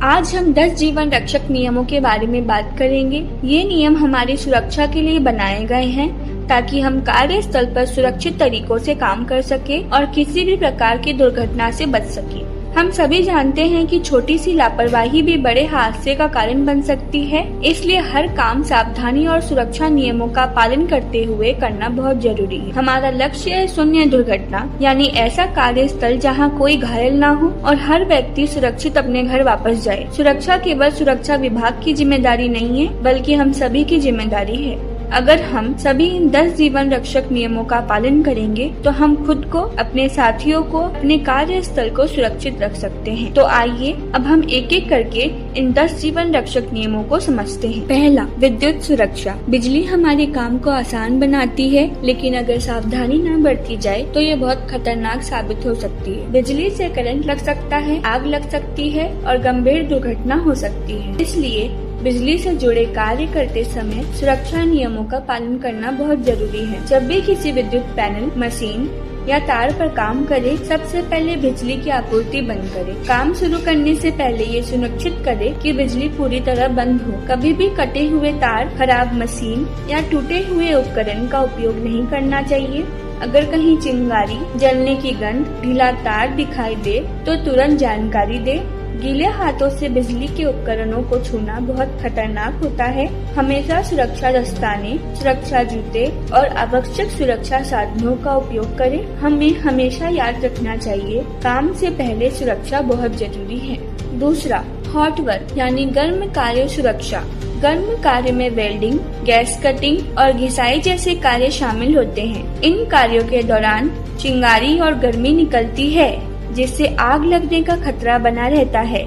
आज हम 10 जीवन रक्षक नियमों के बारे में बात करेंगे। ये नियम हमारी सुरक्षा के लिए बनाए गए हैं ताकि हम कार्यस्थल पर सुरक्षित तरीकों से काम कर सके और किसी भी प्रकार की दुर्घटना से बच सके। हम सभी जानते हैं कि छोटी सी लापरवाही भी बड़े हादसे का कारण बन सकती है, इसलिए हर काम सावधानी और सुरक्षा नियमों का पालन करते हुए करना बहुत जरूरी है। हमारा लक्ष्य है शून्य दुर्घटना, यानी ऐसा कार्यस्थल जहां कोई घायल न हो और हर व्यक्ति सुरक्षित अपने घर वापस जाए। सुरक्षा केवल सुरक्षा विभाग की जिम्मेदारी नहीं है, बल्कि हम सभी की जिम्मेदारी है। अगर हम सभी इन 10 जीवन रक्षक नियमों का पालन करेंगे तो हम खुद को, अपने साथियों को, अपने कार्यस्थल को सुरक्षित रख सकते हैं। तो आइए अब हम एक एक करके इन 10 जीवन रक्षक नियमों को समझते हैं। पहला, विद्युत सुरक्षा। बिजली हमारे काम को आसान बनाती है, लेकिन अगर सावधानी न बरती जाए तो ये बहुत खतरनाक साबित हो सकती है। बिजली से करंट लग सकता है, आग लग सकती है और गंभीर दुर्घटना हो सकती है। इसलिए बिजली से जुड़े कार्य करते समय सुरक्षा नियमों का पालन करना बहुत जरूरी है। जब भी किसी विद्युत पैनल, मशीन या तार पर काम करें, सबसे पहले बिजली की आपूर्ति बंद करें। काम शुरू करने से पहले ये सुनिश्चित करें कि बिजली पूरी तरह बंद हो। कभी भी कटे हुए तार, खराब मशीन या टूटे हुए उपकरण का उपयोग नहीं करना चाहिए। अगर कहीं चिंगारी, जलने की गंध, ढीला तार दिखाई दे तो तुरंत जानकारी दे। गीले हाथों से बिजली के उपकरणों को छूना बहुत खतरनाक होता है। हमेशा सुरक्षा दस्ताने, सुरक्षा जूते और आवश्यक सुरक्षा साधनों का उपयोग करें। हमें हमेशा याद रखना चाहिए, काम से पहले सुरक्षा बहुत जरूरी है। दूसरा, हॉट वर्क यानी गर्म कार्य सुरक्षा। गर्म कार्य में वेल्डिंग, गैस कटिंग और घिसाई जैसे कार्य शामिल होते हैं। इन कार्यों के दौरान चिंगारी और गर्मी निकलती है, जिससे आग लगने का खतरा बना रहता है।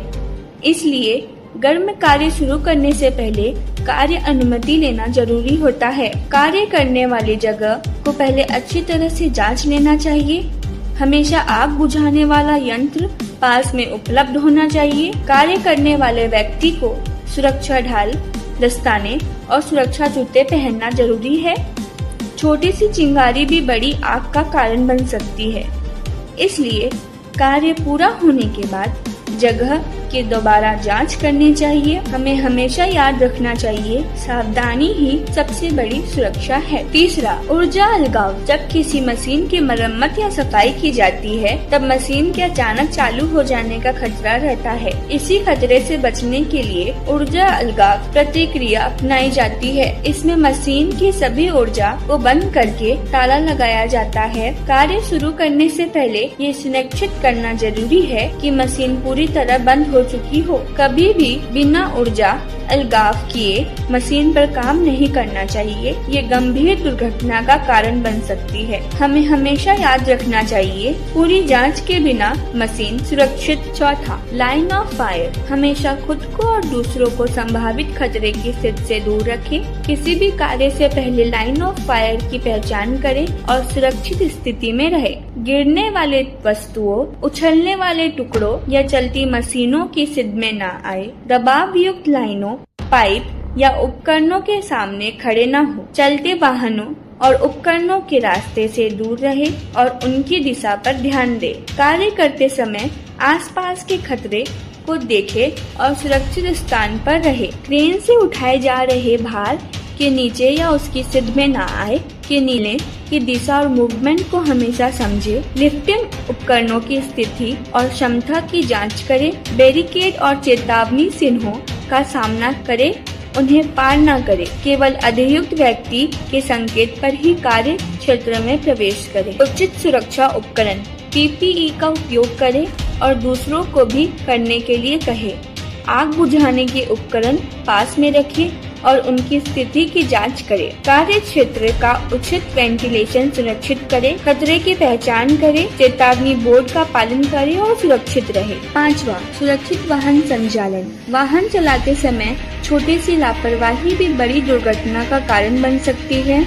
इसलिए गर्म कार्य शुरू करने से पहले कार्य अनुमति लेना जरूरी होता है। कार्य करने वाली जगह को पहले अच्छी तरह से जांच लेना चाहिए। हमेशा आग बुझाने वाला यंत्र पास में उपलब्ध होना चाहिए। कार्य करने वाले व्यक्ति को सुरक्षा ढाल, दस्ताने और सुरक्षा जूते पहनना जरूरी है। छोटी सी चिंगारी भी बड़ी आग का कारण बन सकती है। इसलिए कार्य पूरा होने के बाद जगह की दोबारा जांच करनी चाहिए। हमें हमेशा याद रखना चाहिए, सावधानी ही सबसे बड़ी सुरक्षा है। तीसरा, ऊर्जा अलगाव। जब किसी मशीन की मरम्मत या सफाई की जाती है, तब मशीन के अचानक चालू हो जाने का खतरा रहता है। इसी खतरे से बचने के लिए ऊर्जा अलगाव प्रतिक्रिया अपनाई जाती है। इसमें मशीन की सभी ऊर्जा को बंद करके ताला लगाया जाता है। कार्य शुरू करने से पहले ये सुनिश्चित करना जरूरी है कि मशीन पूरी तरह बंद हो चुकी हो। कभी भी बिना ऊर्जा अलगाव किए मशीन पर काम नहीं करना चाहिए। ये गंभीर दुर्घटना का कारण बन सकती है। हमें हमेशा याद रखना चाहिए, पूरी जांच के बिना मशीन सुरक्षित। चौथा, लाइन ऑफ फायर। हमेशा खुद को और दूसरों को संभावित खतरे की स्थिति से दूर रखें। किसी भी कार्य से पहले लाइन ऑफ फायर की पहचान करें और सुरक्षित स्थिति में रहे। गिरने वाले वस्तुओं, उछलने वाले टुकड़ों या चलती मशीनों की सिद्ध में न आए। दबाव युक्त लाइनों, पाइप या उपकरणों के सामने खड़े न हो। चलते वाहनों और उपकरणों के रास्ते से दूर रहे और उनकी दिशा पर ध्यान दे। कार्य करते समय आसपास के खतरे को देखे और सुरक्षित स्थान पर रहे। क्रेन से उठाए जा रहे भार के नीचे या उसकी सिद्ध में न आए के नीले की दिशा और मूवमेंट को हमेशा समझे। लिफ्टिंग उपकरणों की स्थिति और क्षमता की जांच करें। बैरिकेड और चेतावनी चिन्हों का सामना करें, उन्हें पार न करें। केवल अधियुक्त व्यक्ति के संकेत पर ही कार्य क्षेत्र में प्रवेश करें। उचित सुरक्षा उपकरण PPE का उपयोग करें और दूसरों को भी करने के लिए कहें। आग बुझाने के उपकरण पास में रखें और उनकी स्थिति की जांच करें। कार्य क्षेत्र का उचित वेंटिलेशन सुनिश्चित करें। खतरे की पहचान करें, चेतावनी बोर्ड का पालन करें और सुरक्षित रहे। पांचवा, सुरक्षित वाहन संचालन। वाहन चलाते समय छोटी सी लापरवाही भी बड़ी दुर्घटना का कारण बन सकती है।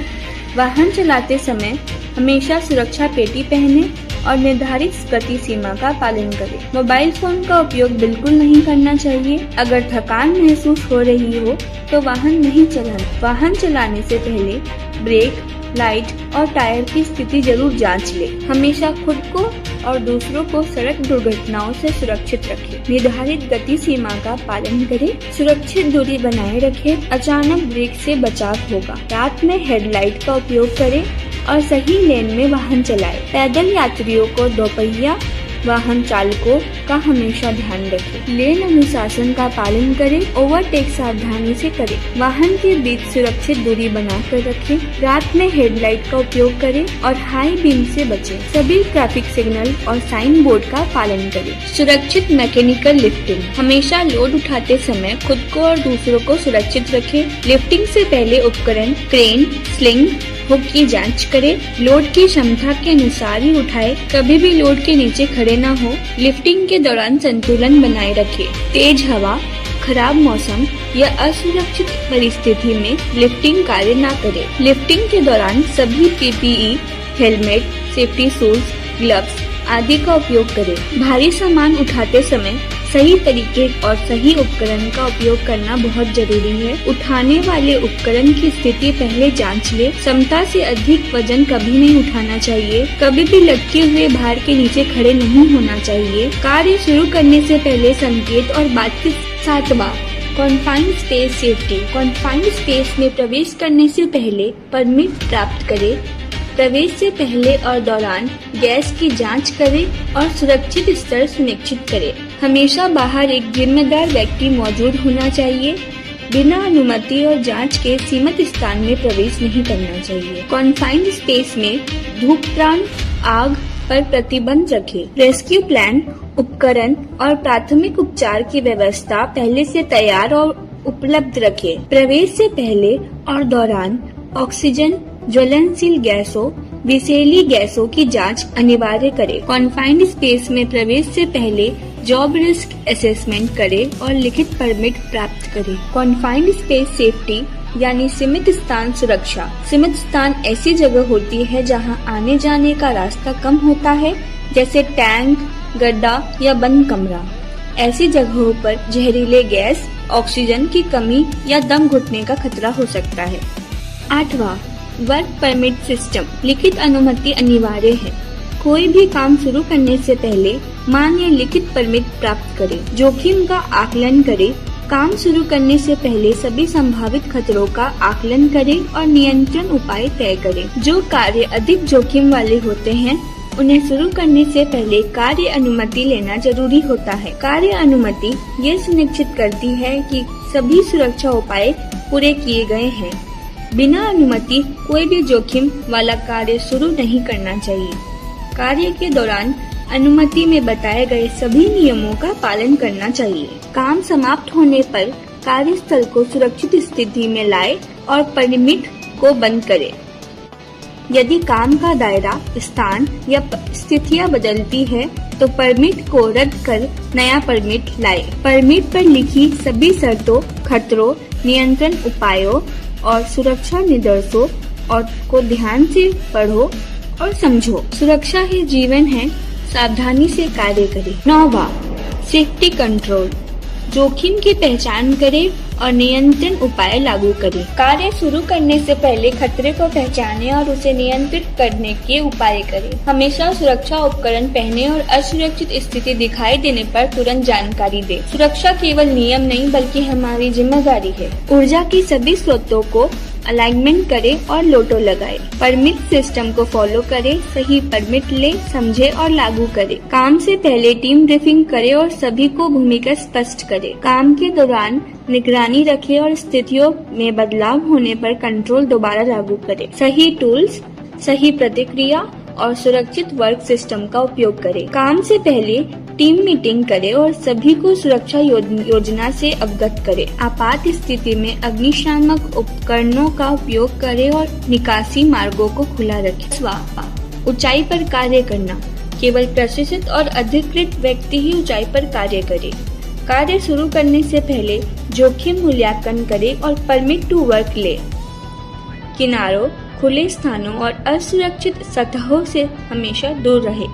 वाहन चलाते समय हमेशा सुरक्षा पेटी पहने और निर्धारित गति सीमा का पालन करें। मोबाइल फोन का उपयोग बिल्कुल नहीं करना चाहिए। अगर थकान महसूस हो रही हो तो वाहन नहीं चलाना। वाहन चलाने से पहले ब्रेक, लाइट और टायर की स्थिति जरूर जांच ले। हमेशा खुद को और दूसरों को सड़क दुर्घटनाओं से सुरक्षित रखें। निर्धारित गति सीमा का पालन करें। सुरक्षित दूरी बनाए रखें। अचानक ब्रेक से बचाव होगा। रात में हेडलाइट का उपयोग करें और सही लेन में वाहन चलाएं। पैदल यात्रियों को दोपहिया वाहन चालकों का हमेशा ध्यान रखें। लेन अनुशासन का पालन करें। ओवरटेक सावधानी से करें। वाहन के बीच सुरक्षित दूरी बनाकर रखें। रात में हेडलाइट का उपयोग करें और हाई बीम से बचें। सभी ट्रैफिक सिग्नल और साइन बोर्ड का पालन करें। सुरक्षित मैकेनिकल लिफ्टिंग। हमेशा लोड उठाते समय खुद को और दूसरों को सुरक्षित रखें। लिफ्टिंग से पहले उपकरण, क्रेन, स्लिंग, हुक की जांच करें। लोड की क्षमता के अनुसार ही उठाएं। कभी भी लोड के नीचे खड़े न हो। लिफ्टिंग के दौरान संतुलन बनाए रखें। तेज हवा, खराब मौसम या असुरक्षित परिस्थिति में लिफ्टिंग कार्य न करें। लिफ्टिंग के दौरान सभी PPE, helmet, safety shoes, gloves आदि का उपयोग करें। भारी सामान उठाते समय सही तरीके और सही उपकरण का उपयोग करना बहुत जरूरी है। उठाने वाले उपकरण की स्थिति पहले जांच ले। क्षमता से अधिक वजन कभी नहीं उठाना चाहिए। कभी भी लटके हुए भार के नीचे खड़े नहीं होना चाहिए। कार्य शुरू करने से पहले संकेत और बातचीत। 7वां, confined space safety. Confined space में प्रवेश करने से पहले परमिट प्राप्त करें। प्रवेश से पहले और दौरान गैस की जांच करें और सुरक्षित स्तर सुनिश्चित करें। हमेशा बाहर एक जिम्मेदार व्यक्ति मौजूद होना चाहिए। बिना अनुमति और जांच के सीमित स्थान में प्रवेश नहीं करना चाहिए। कॉन्फाइंड स्पेस में धूम्रपान, आग पर प्रतिबंध रखें। रेस्क्यू प्लान, उपकरण और प्राथमिक उपचार की व्यवस्था पहले से तैयार और उपलब्ध रखें। प्रवेश से पहले और दौरान ऑक्सीजन, ज्वलनशील गैसों, विषैली गैसों की जांच अनिवार्य करें। कॉन्फाइंड स्पेस में प्रवेश से पहले जॉब रिस्क असेसमेंट करें और लिखित परमिट प्राप्त करें। कॉन्फाइंड स्पेस सेफ्टी यानी सीमित स्थान सुरक्षा। सीमित स्थान ऐसी जगह होती है जहां आने जाने का रास्ता कम होता है, जैसे टैंक, गड्ढा या बंद कमरा। ऐसी जगहों पर जहरीले गैस, ऑक्सीजन की कमी या दम घुटने का खतरा हो सकता है। 8वां, वर्क परमिट सिस्टम। लिखित अनुमति अनिवार्य है। कोई भी काम शुरू करने से पहले मान्य लिखित परमिट प्राप्त करें। जोखिम का आकलन करें। काम शुरू करने से पहले सभी संभावित खतरों का आकलन करें और नियंत्रण उपाय तय करें। जो कार्य अधिक जोखिम वाले होते हैं उन्हें शुरू करने से पहले कार्य अनुमति लेना जरूरी होता है। कार्य अनुमति ये सुनिश्चित करती है कि सभी सुरक्षा उपाय पूरे किए गए हैं। बिना अनुमति कोई भी जोखिम वाला कार्य शुरू नहीं करना चाहिए। कार्य के दौरान अनुमति में बताए गए सभी नियमों का पालन करना चाहिए। काम समाप्त होने पर कार्यस्थल को सुरक्षित स्थिति में लाएं और परमिट को बंद करें। यदि काम का दायरा, स्थान या स्थितियां बदलती है तो परमिट को रद्द कर नया परमिट लाएं। परमिट पर लिखी सभी शर्तों, खतरों, नियंत्रण उपायों और सुरक्षा निर्देशों और को ध्यान से पढ़ो और समझो। सुरक्षा ही जीवन है, सावधानी से कार्य करें। 9वां, सेफ्टी कंट्रोल। जोखिम की पहचान करें और नियंत्रण उपाय लागू करें। कार्य शुरू करने से पहले खतरे को पहचानें और उसे नियंत्रित करने के उपाय करें। हमेशा सुरक्षा उपकरण पहने और असुरक्षित स्थिति दिखाई देने पर तुरंत जानकारी दें। सुरक्षा केवल नियम नहीं बल्कि हमारी जिम्मेदारी है। ऊर्जा की सभी स्रोतों को अलाइनमेंट करें और लोटो लगाएं। परमिट सिस्टम को फॉलो करें, सही परमिट ले, समझे और लागू करें। काम से पहले टीम ब्रीफिंग करें और सभी को भूमिका स्पष्ट करें। काम के दौरान निगरानी रखें और स्थितियों में बदलाव होने पर कंट्रोल दोबारा लागू करें। सही टूल्स, सही प्रतिक्रिया और सुरक्षित वर्क सिस्टम का उपयोग करें। काम से पहले टीम मीटिंग करें और सभी को सुरक्षा योजना से अवगत करें। आपात स्थिति में अग्निशामक उपकरणों का उपयोग करें और निकासी मार्गों को खुला रखें। ऊंचाई पर कार्य करना। केवल प्रशिक्षित और अधिकृत व्यक्ति ही ऊंचाई पर कार्य करें। कार्य शुरू करने से पहले जोखिम मूल्यांकन करें और परमिट टू वर्क ले। किनारों, खुले स्थानों और असुरक्षित सतहों से हमेशा दूर रहें।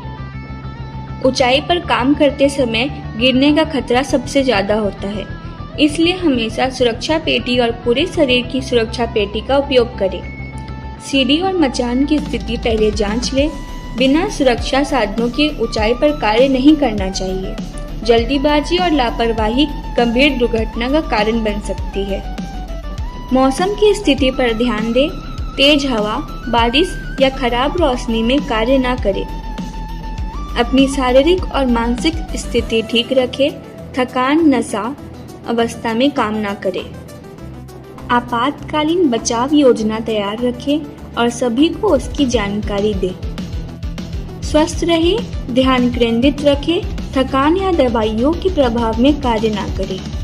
ऊंचाई पर काम करते समय गिरने का खतरा सबसे ज्यादा होता है, इसलिए हमेशा सुरक्षा पेटी और पूरे शरीर की सुरक्षा पेटी का उपयोग करें। सीढ़ी और मचान की स्थिति पहले जांच लें। बिना सुरक्षा साधनों की ऊंचाई पर कार्य नहीं करना चाहिए। जल्दीबाजी और लापरवाही गंभीर दुर्घटना का कारण बन सकती है। मौसम की स्थिति पर ध्यान दें। तेज हवा, बारिश या खराब रोशनी में कार्य न करें। अपनी शारीरिक और मानसिक स्थिति ठीक रखें। थकान, नशा अवस्था में काम न करें। आपातकालीन बचाव योजना तैयार रखें और सभी को उसकी जानकारी दें। स्वस्थ रहें, ध्यान केंद्रित रखें, थकान या दवाइयों के प्रभाव में कार्य न करें।